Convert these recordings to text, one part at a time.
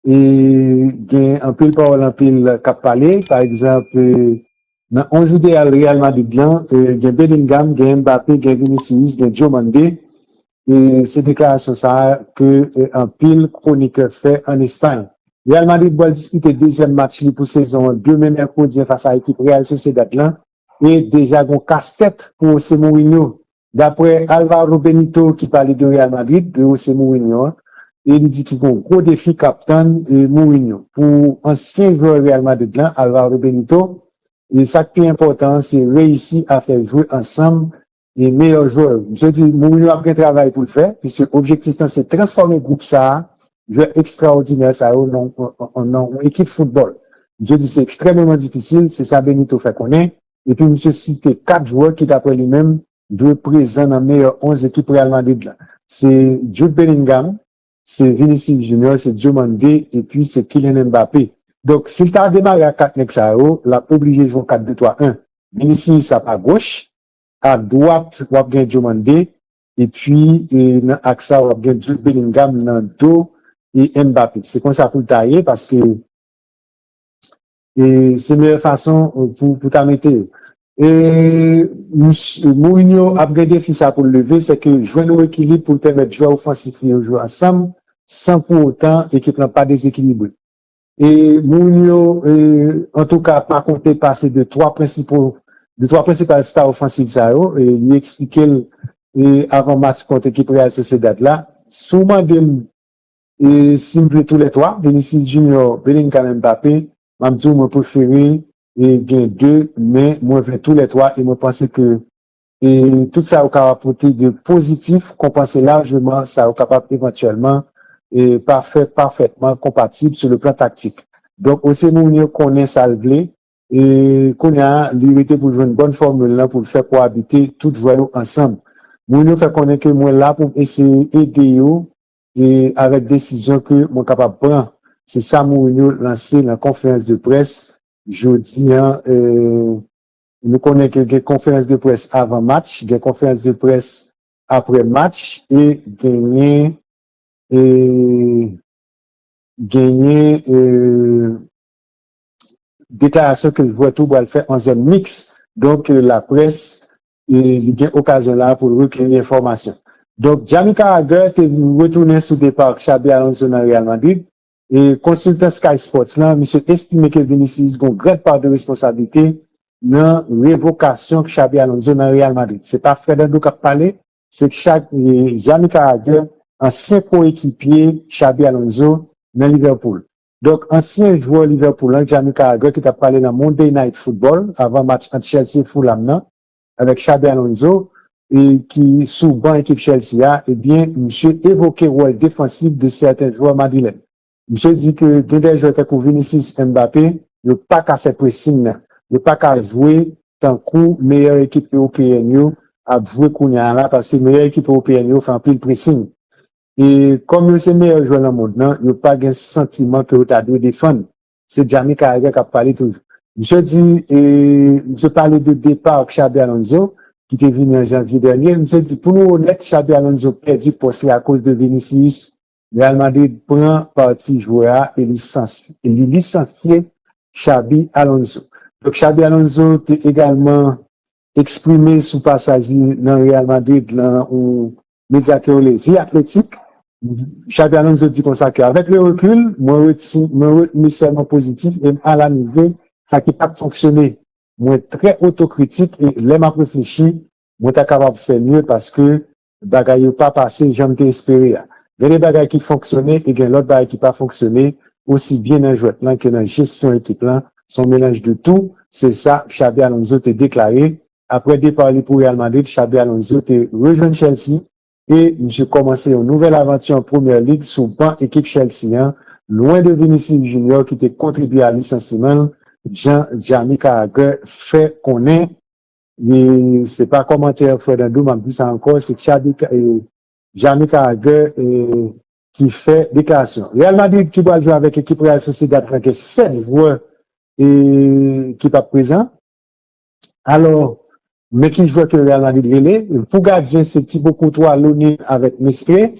et gen un pile parole en pile cap parler par exemple dans 11 idéal Real Madrid là gen Bellingham, gen Mbappé, gen Vinicius, gen Diomande et c'est déclaration ça que un pile chroniqueur fait en Espagne. Real Madrid va disputer deuxième match pour saison 2 même mercredi face à l'équipe Real Sociedad là et déjà gon casse-tête pour José Mourinho. D'après Alvaro Benito qui parlait de Real Madrid, de José Mourinho, et il dit qu'il y a un gros défi capitaine de Mourinho. Pour ancien joueur Real Madrid là, Alvaro Benito, et ça qui est important, c'est réussir à faire jouer ensemble les meilleurs joueurs. Je dis, Mourinho a pris un travail pour le faire, puisque l'objectif, c'est transformer le groupe ça, joueur extraordinaire, ça, en équipe football. Je dis, c'est extrêmement difficile, c'est ça Benito fait qu'on est. Et puis, monsieur cité 4 joueurs qui, d'après lui-même, doivent présents dans les meilleures 11 équipes Real Madrid là. C'est Jude Bellingham, c'est Vinicius Junior, c'est Diomande, et puis c'est Kylian Mbappé. Donc, s'il t'a démarré à 4 Nexaro, l'a obligé de jouer 4-2-3-1. Vinicius à gauche, à droite, on va gagner Diomande, et puis, dans Axa, on va gagner Jude Bellingham dans dos et Mbappé. C'est comme ça pour le tailler, parce que, et c'est la meilleure façon pour t'arrêter. Et Mourinho a un défi ça pour le lever, c'est que jouer un équilibre pour permettre de jouer offensif et jouer ensemble, sans pour autant l'équipe n'a pas déséquilibré. Et Mourinho, en tout cas, pas compter passer de trois principales stars offensives ça, et lui expliquer avant match contre l'équipe Real Sociedad là, souvent et simple tous les trois, Vinicius Junior, Bellingham, Mbappé, Mamdou, mon préféré, et bien 2, mais moi, je tous les trois, et moi, pense que, et tout ça, au capable apporter de positif, compenser largement, ça, au capable éventuellement, et parfaitement compatible sur le plan tactique. Donc, aussi, nous connaît ça le blé, et qu'on a l'unité pour jouer une bonne formule là, pour le faire cohabiter, tout jouer ensemble. Nous fait connaître que moi, là, pour essayer d'aider et avec décision que moi, capable de prendre. C'est ça, Mourinho lancé la conférence de presse jeudi, nous connaissons qu'il y a une conférence de presse avant match, il y a une conférence de presse après match, et gagner, déclaration que le joueur tout va le faire en zone mixte. Donc, la presse, il y a occasion là pour recueillir l'information. Donc, Jamie Carragher est retourné sous départ Xabi Alonso dans Real Madrid. Et consultant Sky Sports, là, monsieur estime que Vinicius a une grande part de responsabilité dans révocation que Xabi Alonso dans Real Madrid. C'est pas Fernando qui a parlé, c'est que Jamie Carragher, ancien coéquipier Xabi Alonso dans Liverpool. Donc, ancien joueur Liverpool, Jamie Carragher, qui a parlé dans Monday Night Football, avant match entre Chelsea et Fulham, avec Xabi Alonso, et qui, sous banc équipe Chelsea, eh bien, monsieur évoqué le rôle défensif de certains joueurs madrilènes. Monsieur dit que des joueurs comme Vinicius Mbappé, il n'y a pas qu'à faire pressing, il n'y a pas qu'à jouer tant que meilleure équipe européenne, à jouer qu'on y a là, parce que meilleure équipe européenne, fait un pile pressing. Et comme c'est meilleur joueur dans le monde, il n'y a pas de sentiment que vous avez défendre. C'est Jamie Carragher qui a parlé toujours. Monsieur dit, monsieur parlait de départ Xabi Alonso, qui était venu en janvier dernier. Monsieur dit, pour nous honnête, Xabi Alonso perdu poste à cause de Vinicius. Real Madrid prend parti joueur et licencié Xabi Alonso. Donc, Xabi Alonso était également exprimé sous passage dans Real Madrid, dans le média que les vie athlétique. Xabi Alonso dit comme ça qu'avec le recul, moi, retenu seulement positif et à la niveau, ça qui pas fonctionné. Moi, très autocritique et les m'a réfléchi, moi, t'es capable de faire mieux parce que, bagaille pas passé, j'aime t'espérer. Il y a des bagailles qui fonctionnaient et il y a l'autre bagaille qui pas fonctionné, aussi bien dans le joueur plan que dans la gestion équipe là. Son mélange de tout, c'est ça que Xabi Alonso t'a déclaré. Après départ pour Real Madrid, Xabi Alonso t'a rejoint Chelsea et j'ai commencé une nouvelle aventure en première ligue sous banc équipe Chelsea, loin de Vinicius Junior qui t'a contribué à licenciement. Jamie Carragher fait qu'on est, et c'est pas commentaire Fernando m'a dit ça encore, c'est Jamie Carragher qui fait déclaration. Real Madrid qui doit jouer avec l'équipe Real Sociedad avec 7 joueurs qui pas présent. Alors, mais qui joue que Real Madrid relais, pour gardien c'est Thibaut Courtois l'ONU avec Mestre.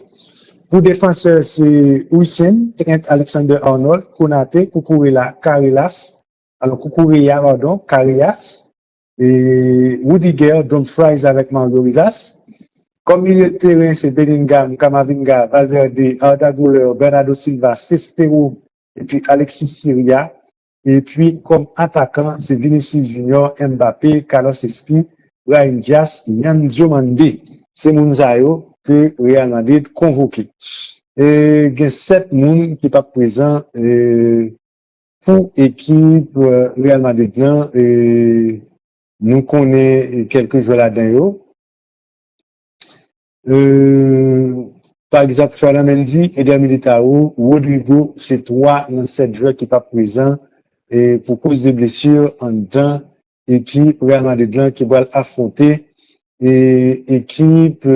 Pour défenseur, c'est Hussein, Trent Alexander-Arnold, Konate, Kukurela, Carillas, alors Kukureya, pardon, Carillas, et Rudiger, Dumfries avec Margaritas. Comme milieu de terrain, c'est Bellingham, Camavinga, Valverde, Arda Güler, Bernardo Silva, Cestero, et puis Alexis Syria. Et puis, comme attaquant, c'est Vinicius Junior, Mbappé, Carlos Espi, Ryan Dias, Yann Diomande. C'est Mounzayo que Real Madrid convoqué. Et il y a 7 moun qui pas présents pour équipe Real Madrid. Nous connaissons quelques joueurs là-dedans. Par exemple, Ferland Mendy, Eder Militao, Rodrigo, c'est 3 dans 7 joueurs qui pas présents et pour cause de blessures en dedans équipe Real Madrid qui va affronter et équipe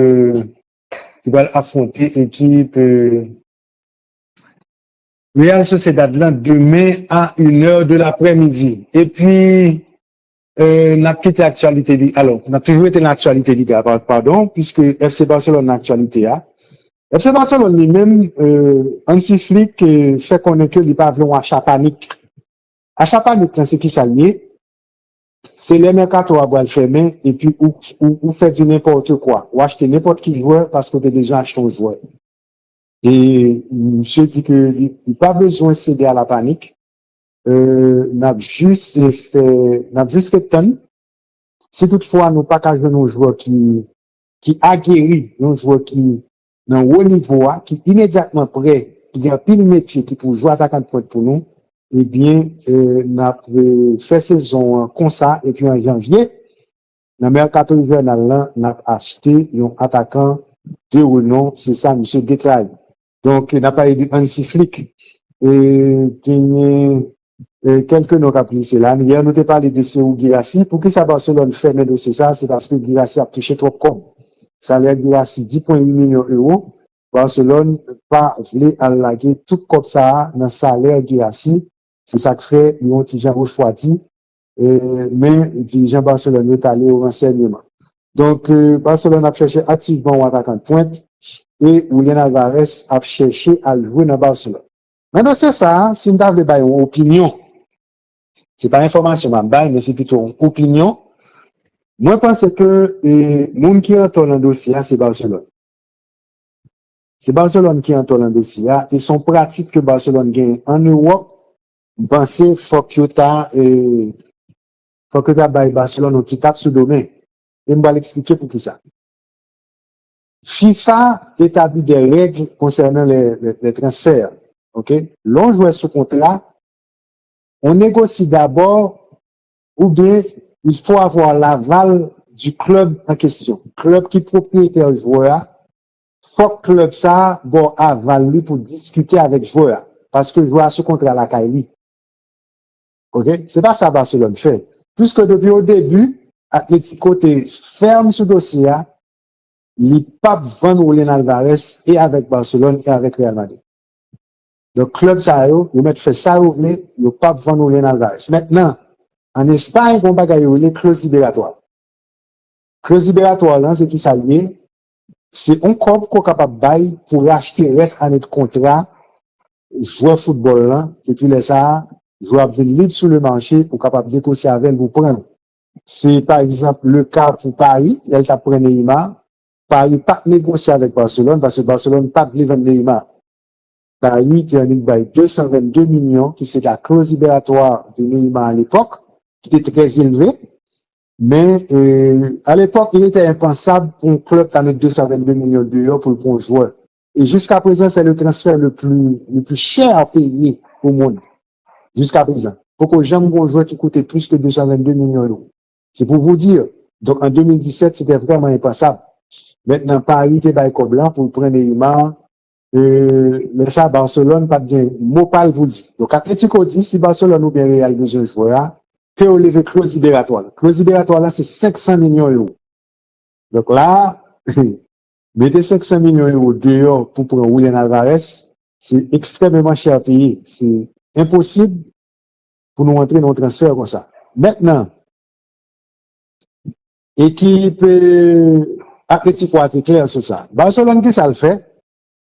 qui va affronter équipe Real Sociedad là demain à 1h de l'après-midi. Et puis n'a quitté l'actualité alors on a toujours été l'actualité Liga pardon puisque FC Barcelone l'actualité a FC Barcelone lui-même Hansi Flick fait connaître que il pas vouloir achat panique. Achat panique c'est qui ça lié? C'est les mercato à boire fermé et puis ou fait du n'importe quoi, ou acheter n'importe qui joueur parce que tu as déjà acheté un joueur. Et monsieur dit que il pas besoin de céder à la panique. N'a juste fait temps. Si toutefois nous pas qu'à jouer nos joueurs qui aguerri, nos joueurs qui dans haut niveau, qui immédiatement prêt, qui a pile métier, qui pour jouer attaquant de pointe pour nous, eh bien, n'a fait saison comme ça, et puis en janvier, dans le mercato hivernal là, n'a acheté un attaquant de renom, c'est ça, monsieur Détail. Donc, n'a pas eu Hansi Flick, qui quelques noms c'est là. Hier, nous t'ai parlé de Serhou Guirassy. Pour que ça Barcelone fait mais c'est ça, c'est parce que Guirassy a touché trop comme. Salaire Guirassy 10,8 millions d'euros. Barcelone pas voulu allaguer tout comme ça dans salaire Guirassy. C'est ça que fait, ils ont déjà refroidi. Mais le dirigeant Barcelone est allé au renseignement. Donc, Barcelone a cherché activement un attaquant de pointe et Julián Alvarez a cherché à jouer dans Barcelone. Maintenant, c'est ça, si nous avons une opinion, c'est pas information, mais c'est plutôt une opinion. Moi, je pense que le monde qui entre dans le dossier, c'est Barcelone. C'est Barcelone qui entre dans le dossier. Et son pratique que Barcelone gagne en Europe, je pense qu'il faut que tu aies Barcelone un petit cap sous domaine. Et je vais l'expliquer pour qui ça. FIFA établit des règles concernant les transferts. OK? L'on joue sous contrat, on négocie d'abord, ou bien il faut avoir l'aval du club en question. Club qui est propriétaire du joueur, faut que le club ça, bon, aval lui pour discuter avec le joueur. Parce que le joueur sous contrat la Kaili. OK? C'est pas ça Barcelone fait. Puisque depuis au début, Atlético était ferme ce dossier, il pas vendre Julián Alvarez et avec Barcelone et avec Real Madrid. Donc, club ça, ils mettent fait ça, ils ne pas vendre Julián Alvarez. Maintenant, en Espagne, on va gagner les clauses libératoires. Clause libératoire, là, c'est qui ça lié? C'est un corps qu'on est capable de bailler pour acheter le reste année de contrat, joueur football, là, et puis les ça, joueur venir libre sur le marché pour capable de négocier avec vous prendre. C'est, par exemple, le cas pour Paris, il a pris Neymar. Paris pas négocier avec Barcelone parce que Barcelone pas de vendre Neymar. Paris qui a une 222 millions, qui c'est la clause libératoire de Neymar à l'époque, qui était très élevée. Mais à l'époque, il était impensable pour un club de mettre 222 millions d'euros pour le bon joueur. Et jusqu'à présent, c'est le transfert le plus cher à payer au monde. Jusqu'à présent. Pour que jamais un joueur qui coûtait plus que 222 millions d'euros. C'est pour vous dire. Donc en 2017, c'était vraiment impensable. Maintenant, Paris était bail blanc pour prendre Neymar. Mais ça, Barcelone, pas bien. Mopal vous dit. Donc, Atlético dit, si Barcelone ou bien Real besoin de joueur, que on lève clause libératoire. Clause libératoire, là, c'est 500 millions d'euros. Donc là, mettez 500 millions d'euros dehors pour prendre Julián Alvarez, c'est extrêmement cher à payer. C'est impossible pour nous entrer dans un transfert comme ça. Maintenant, équipe Atlético a été clair sur ça. Barcelone, qu'est-ce que ça le fait?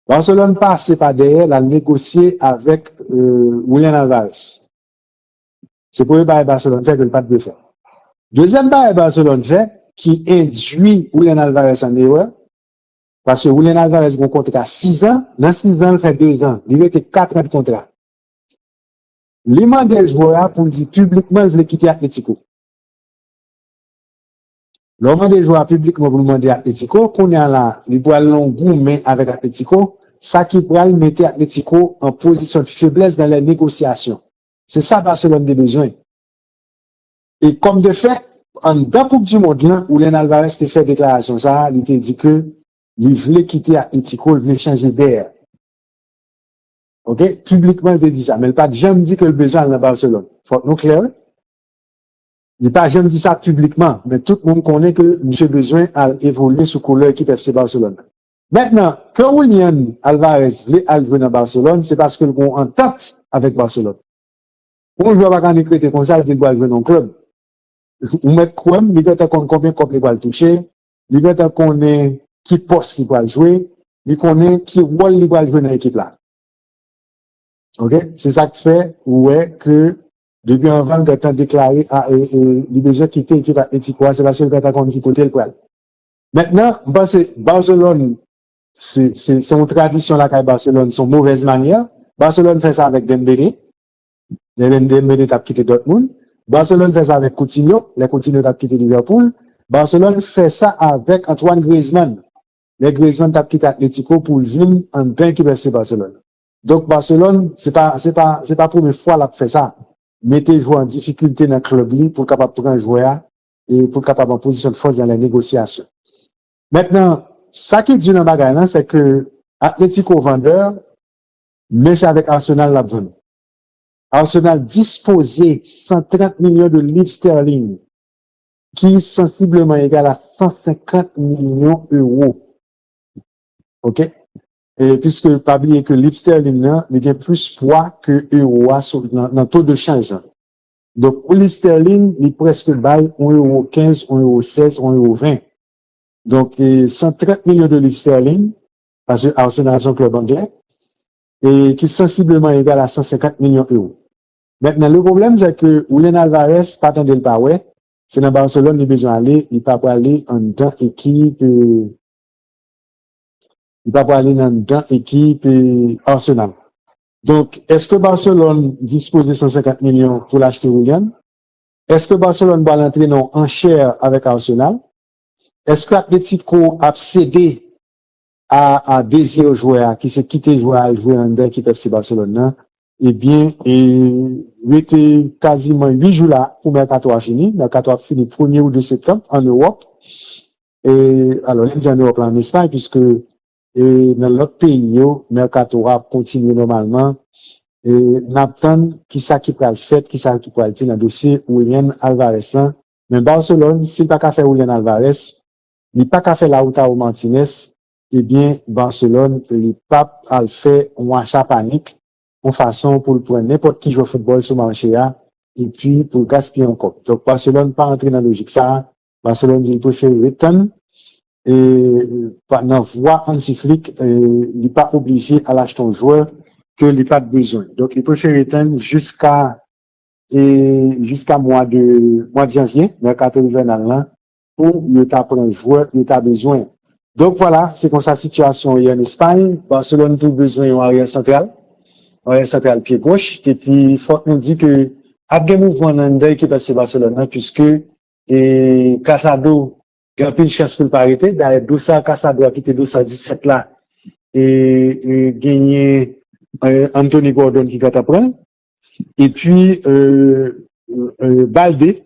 Barcelone passe par derrière, la négocier avec Julian Alvarez. C'est pour Barcelone fait que le pas de faire. Deuxième bail Barcelone fait, qui induit Julian Alvarez en erreur, parce que Julian Alvarez a un contrat 6 ans, dans 6 ans, il fait 2 ans. Il était 4 ans de contrat. Il demande le joueur pour dire publiquement, je vais quitter Atlético. Le moment des joueurs publiquement pour demander Atlético, qu'on est là, il doit long goût, mais avec Atlético, ça qui pourrait mettre Atlético en position de faiblesse dans les négociations. C'est ça Barcelone a besoin. Et comme de fait, en dans Coupe du Monde, là, où Julian Alvarez a fait déclaration, ça, il a dit que il voulait quitter Atlético, il voulait changer d'air. OK? Publiquement, il a dit ça. Mais il n'a pas jamais dit que le besoin dans Barcelone. Faut que nous clair. Il n'a pas jamais dit ça publiquement. Mais tout le monde connaît que M. Besoin a évolué sous couleur équipe FC Barcelone. Maintenant, quand Julian Alvarez voulait aller dans Barcelone, c'est parce qu'il est en tête avec Barcelone. On ne va pas décréter comme ça, il doit jouer dans le club. Ou mettre quoi, il doit connaître combien de il va toucher, il doit connaître qui poste il va jouer, il connaît qui rôle il va jouer dans l'équipe là. OK? C'est ça qui fait, ouais, que depuis avant, quand on a déclaré il besoin de quitter l'équipe Atlético, c'est parce que quand on a côté le poil. Maintenant, Barcelone, c'est une tradition là qu'à Barcelone, son mauvaise manière. Barcelone fait ça avec Dembélé. Dembélé a quitté Dortmund. Barcelone fait ça avec Coutinho. Les Coutinho a quitté Liverpool. Barcelone fait ça avec Antoine Griezmann. Les Griezmann a quitté Atlético pour venir en plein qui FC Barcelone. Donc, Barcelone, c'est pas pour première fois là fait ça. Mettez joueurs en difficulté dans le club pour capable prendre un joueur et pour capable en position de force dans les négociations. Maintenant, ça qui est dit dans le bagage, c'est que Atlético vendeur, mais c'est avec Arsenal la vente. Arsenal disposait 130 millions de livres sterling, qui est sensiblement égal à 150 millions d'euros. OK? Et puisque, pas oublier que livre sterling, là, il y a plus poids que euro dans le taux de change. Donc, pour livre sterling, il est presque bail 1,15 €, 1,16 €, 1,20 €. Donc, 130 millions de livres sterling, parce que Arsenal est un club anglais, et qui est sensiblement égal à 150 millions d'euros. Maintenant, le problème, c'est que Julian Alvarez, pas tant de le pas, ouais, c'est dans Barcelone, il a besoin d'aller, il pas pour aller en dedans équipe, il pas pour aller en dedans équipe Arsenal. Donc, est-ce que Barcelone dispose de 150 millions pour l'acheter Julian? Est-ce que Barcelone va l'entrer en enchère avec Arsenal? Est-ce que l'Atlético a cédé à désir joueur qui s'est quitté joueur en dedans équipe FC Barcelone? Eh bien, il était quasiment 8 jours là pour Mercato a fini. Mercato a fini 1er ou 2 septembre en Europe. Et, alors, il dit en Europe, en Espagne, puisque, dans l'autre pays, Mercato a continué normalement. Et, n'attend qui ça qui peut le faire, qui ça qui peut le dire dans le dossier Julian Alvarez là. Mais Barcelone, s'il pas qu'à faire Julian Alvarez, il pas qu'à faire Lautaro Martinez, eh bien, Barcelone, il pas à le faire un achat panique. En façon pour le prendre n'importe qui joue au football sur le marché là, et puis pour gaspiller encore. Donc Barcelone pas entrer dans la logique ça. Barcelone dit il préfère return et dans voie anti-flic, il n'est pas obligé à l'acheter un joueur que il n'a pas de besoin. Donc il préfère return jusqu'à mois de janvier, mercato hivernal là, pour le prendre un joueur il a besoin. Donc voilà, c'est comme sa situation en Espagne. Barcelone a besoin d'un arrière central. Ouais, ça fait le pied gauche. Et puis, il faut nous dire que, après le mouvement dans l'équipe de Barcelone, puisque, Casado, il y a plus de chance pour le parité. D'ailleurs, Doussa, Casado a quitté Doussa 17 là, et gagné, Anthony Gordon qui va t'apprendre. Et puis, Balde,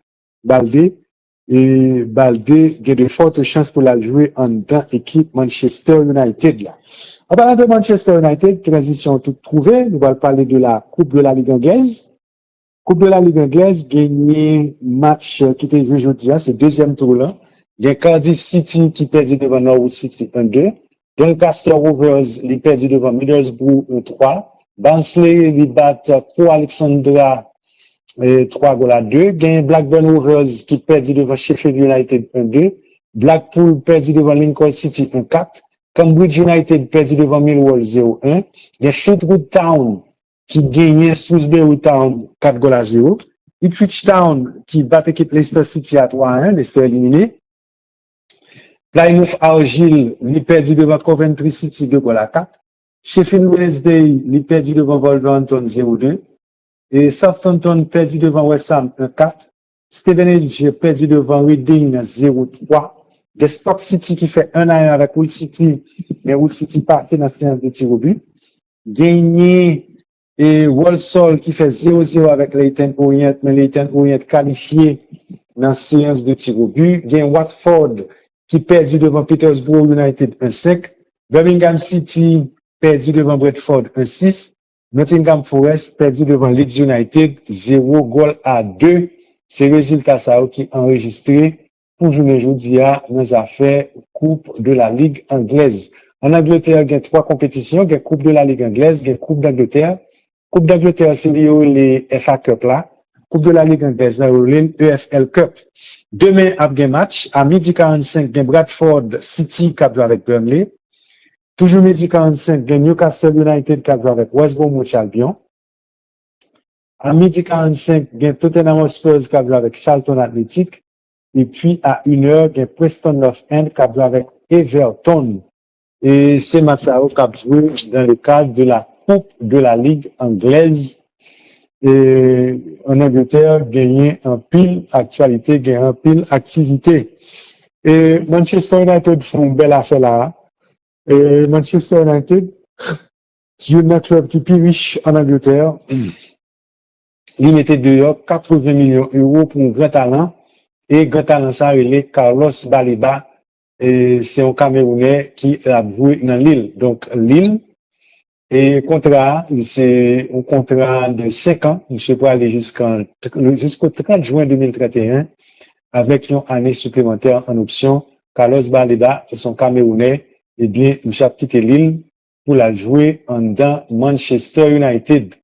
il y a de fortes chances pour la jouer en dans l'équipe Manchester United là. En parlant de Manchester United, transition toute trouvée, nous allons parler de la Coupe de la Ligue anglaise. Coupe de la Ligue anglaise, gagné match qui était joué aujourd'hui, c'est deuxième tour là. Il y a Cardiff City qui perdit devant Norwich City 1-2. Doncaster Rovers, il perdu devant Middlesbrough 3. Barnsley, il bat Pro Alexandra 3-2. Gagne Blackburn Rovers qui perdit devant Sheffield United 1-2. Blackpool perdu devant Lincoln City 1-4. Cambridge United perdu devant Millwall 0-1. Il y a Sherwood Town qui gagnait Shrewsbury Town 4-0. Ipswich Town qui bat l'équipe Leicester City à 3-1, Leicester éliminé. Plymouth Argyle, il perdu devant Coventry City 2-4. Sheffield Wednesday, il perdu devant Wolverhampton 0-2. Et Southampton perdu devant West Ham 1-4. Stevenage perdu devant Reading 0-3. The Stoke City qui fait 1-1 avec Hull City, mais Hull City passé dans la séance de tir au but. Gagné et Walsall qui fait 0-0 avec Leyton Orient, mais Leyton Orient qualifié dans la séance de tir au but. Gagné Watford qui perdu devant Petersburg United 1-5. Birmingham City perdu devant Brentford 1-6. Nottingham Forest perdu devant Leeds United 0-2. C'est le résultat ça qui enregistré pour journée aujourd'hui dans les affaires Coupe de la Ligue anglaise. En Angleterre, il y a 3 compétitions. Il y a Coupe de la Ligue anglaise, il y a Coupe d'Angleterre. Coupe d'Angleterre, c'est les FA Cup là. Coupe de la Ligue anglaise, c'est EFL Cup. Demain, il y a un match. À 12h45, il y a Bradford City qui joue avec Burnley. Toujours 12h45, il y a Newcastle United qui joue avec West Bromwich Albion. À 12h45, il y a Tottenham Hotspur qui joue avec Charlton Athletic. Et puis, à 1h, il y a Preston North End qui joue avec Everton. Et ces matchs-là, qui joué dans le cadre de la Coupe de la Ligue anglaise. Et en Angleterre, gagné un pile actualité, gagné un pile activité. Et Manchester United font une belle affaire là. Et Manchester United, c'est un club qui est plus riche en Angleterre. Il mettait dehors 80 millions d'euros pour un grand talent. Et grand talent ça, il est Carlos Baleba. Et c'est un Camerounais qui a joué dans Lille. Donc, Lille, et contrat, c'est un contrat de 5 ans. Je peux aller jusqu'au 30 juin 2031 avec une année supplémentaire en option. Carlos Baleba, qui sont Camerounais, eh bien, il a quitté Lille pour la jouer dans Manchester United.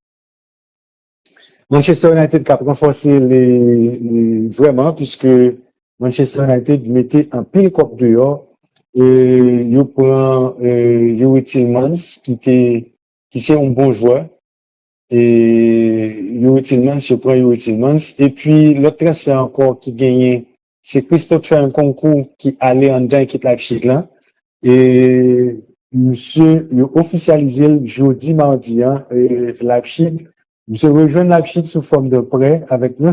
Manchester United qui a renforcé vraiment, puisque Manchester United mettait un pile cop dehors, et il prend, Youri Tillmans, qui c'est un bon joueur, et Youri Tillmans, je prends Youri Tillmans, et puis, l'autre transfert encore qui gagnait, c'est Christopher Nkunku qui allait en dedans équipe Leipzig là, et monsieur, il a officialisé le jeudi, mardi, Leipzig. Monsieur rejoint Leipzig sous forme de prêt avec un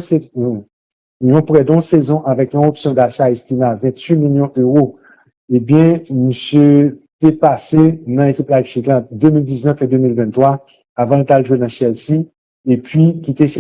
prêt d'une saison avec une option d'achat estimée à 28 millions d'euros. Eh bien, monsieur est passé dans l'équipe Leipzig en 2019 et 2023 avant de jouer dans Chelsea et puis quitter chez